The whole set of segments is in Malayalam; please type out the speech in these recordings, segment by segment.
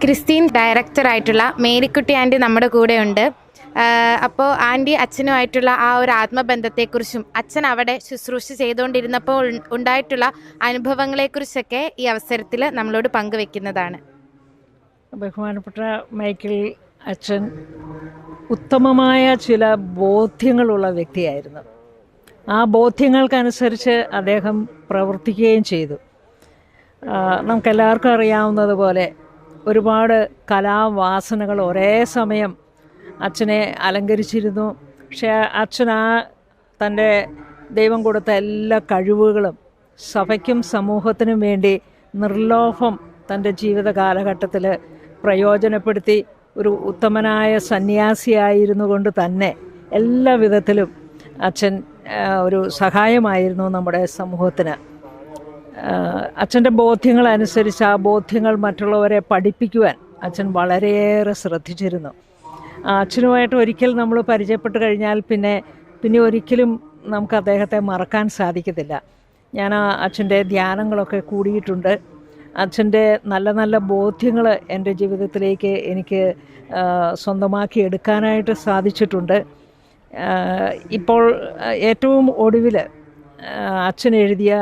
ക്രിസ്ത്യൻ ഡയറക്ടറായിട്ടുള്ള മേരിക്കുട്ടി ആൻറ്റി നമ്മുടെ കൂടെയുണ്ട്. അപ്പോൾ ആൻറ്റി അച്ഛനുമായിട്ടുള്ള ആ ഒരു ആത്മബന്ധത്തെക്കുറിച്ചും അച്ഛൻ അവിടെ ശുശ്രൂഷ ചെയ്തുകൊണ്ടിരുന്നപ്പോൾ ഉണ്ടായിട്ടുള്ള അനുഭവങ്ങളെക്കുറിച്ചൊക്കെ ഈ അവസരത്തിൽ നമ്മളോട് പങ്കുവെക്കുന്നതാണ്. ബഹുമാനപ്പെട്ട മൈക്കിൾ അച്ഛൻ ഉത്തമമായ ചില ബോധ്യങ്ങളുള്ള വ്യക്തിയായിരുന്നു. ആ ബോധ്യങ്ങൾക്കനുസരിച്ച് അദ്ദേഹം പ്രവർത്തിക്കുകയും ചെയ്തു. നമുക്കെല്ലാവർക്കും അറിയാവുന്നതുപോലെ ഒരുപാട് കലാവാസനകൾ ഒരേ സമയം അച്ഛനെ അലങ്കരിച്ചിരുന്നു. പക്ഷേ അച്ഛൻ തൻ്റെ ദൈവം കൊടുത്ത എല്ലാ കഴിവുകളും സഭയ്ക്കും സമൂഹത്തിനും വേണ്ടി നിർലോഭം തൻ്റെ ജീവിത കാലഘട്ടത്തിൽ പ്രയോജനപ്പെടുത്തി ഒരു ഉത്തമനായ സന്യാസിയായിരുന്നു കൊണ്ട് തന്നെ എല്ലാ വിധത്തിലും അച്ഛൻ ഒരു സഹായമായിരുന്നു നമ്മുടെ സമൂഹത്തിന്. അച്ഛൻ്റെ ബോധ്യങ്ങളനുസരിച്ച് ആ ബോധ്യങ്ങൾ മറ്റുള്ളവരെ പഠിപ്പിക്കുവാൻ അച്ഛൻ വളരെയേറെ ശ്രദ്ധിച്ചിരുന്നു. അച്ഛനുമായിട്ട് ഒരിക്കൽ നമ്മൾ പരിചയപ്പെട്ട് കഴിഞ്ഞാൽ പിന്നെ ഒരിക്കലും നമുക്ക് അദ്ദേഹത്തെ മറക്കാൻ സാധിക്കത്തില്ല. ഞാൻ അച്ഛൻ്റെ ധ്യാനങ്ങളൊക്കെ കൂടിയിട്ടുണ്ട്. അച്ഛൻ്റെ നല്ല നല്ല ബോധ്യങ്ങൾ എൻ്റെ ജീവിതത്തിലേക്ക് എനിക്ക് സ്വന്തമാക്കി എടുക്കാനായിട്ട് സാധിച്ചിട്ടുണ്ട്. ഇപ്പോൾ ഏറ്റവും ഒടുവിൽ അച്ഛൻ എഴുതിയ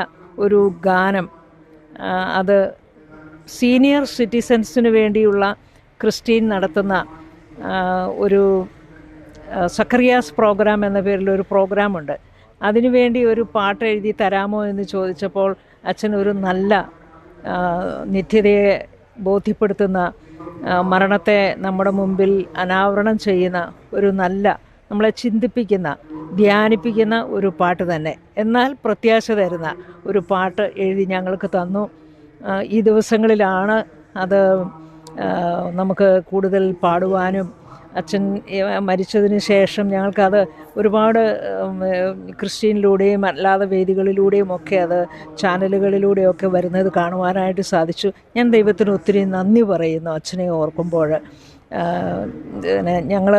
ഒരു ഗാനം, അത് സീനിയർ സിറ്റിസൻസിന് വേണ്ടിയുള്ള ക്രിസ്റ്റീൻ നടത്തുന്ന ഒരു സക്കറിയാസ് പ്രോഗ്രാം എന്ന പേരിലൊരു പ്രോഗ്രാമുണ്ട്. അതിനുവേണ്ടി ഒരു പാട്ട് എഴുതി തരാമോ എന്ന് ചോദിച്ചപ്പോൾ അച്ഛൻ ഒരു നല്ല നിത്യതയെ ബോധ്യപ്പെടുത്തുന്ന, മരണത്തെ നമ്മുടെ മുമ്പിൽ അനാവരണം ചെയ്യുന്ന ഒരു നല്ല, നമ്മളെ ചിന്തിപ്പിക്കുന്ന, ധ്യാനിപ്പിക്കുന്ന ഒരു പാട്ട് തന്നെ, എന്നാൽ പ്രത്യാശ തരുന്ന ഒരു പാട്ട് എഴുതി ഞങ്ങൾക്ക് തന്നു. ഈ ദിവസങ്ങളിലാണ് അത് നമുക്ക് കൂടുതൽ പാടുവാനും, അച്ഛൻ മരിച്ചതിന് ശേഷം ഞങ്ങൾക്കത് ഒരുപാട് ക്രിസ്ത്യനിലൂടെയും അല്ലാതെ വേദികളിലൂടെയും ഒക്കെ അത് ചാനലുകളിലൂടെയൊക്കെ വരുന്നത് കാണുവാനായിട്ട് സാധിച്ചു. ഞാൻ ദൈവത്തിന് ഒത്തിരി നന്ദി പറയുന്നു അച്ഛനെ ഓർക്കുമ്പോൾ. ഞങ്ങൾ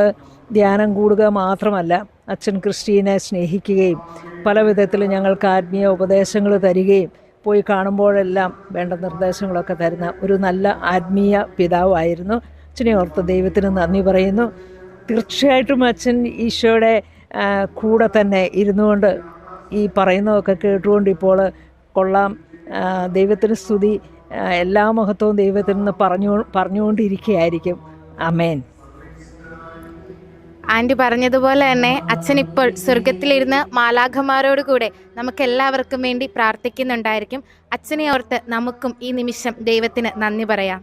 ധ്യാനം കൂടുക മാത്രമല്ല, അച്ഛൻ ക്രിസ്റ്റീനെ സ്നേഹിക്കുകയും പല വിധത്തിൽ ഞങ്ങൾക്ക് ആത്മീയ ഉപദേശങ്ങൾ തരികയും പോയി കാണുമ്പോഴെല്ലാം വേണ്ട നിർദ്ദേശങ്ങളൊക്കെ തരുന്ന ഒരു നല്ല ആത്മീയ പിതാവായിരുന്നു. അച്ഛനെ ഓർത്ത് ദൈവത്തിന് നന്ദി പറയുന്നു. തീർച്ചയായിട്ടും അച്ഛൻ ഈശോയുടെ കൂടെ തന്നെ ഇരുന്നുകൊണ്ട് ഈ പറയുന്നതൊക്കെ കേട്ടുകൊണ്ട് കൊള്ളാം, ദൈവത്തിന് സ്തുതി, എല്ലാ മഹത്വവും ദൈവത്തിൽ നിന്ന് പറഞ്ഞുകൊണ്ടിരിക്കുകയായിരിക്കും. ആമേൻ. ആൻറ്റി പറഞ്ഞതുപോലെ തന്നെ അച്ഛൻ ഇപ്പോൾ സ്വർഗത്തിലിരുന്ന് മാലാഖമാരോട് കൂടെ നമുക്കെല്ലാവർക്കും വേണ്ടി പ്രാർത്ഥിക്കുന്നുണ്ടായിരിക്കും. അച്ഛനെ ഓർത്ത് നമുക്കും ഈ നിമിഷം ദൈവത്തിന് നന്ദി പറയാം.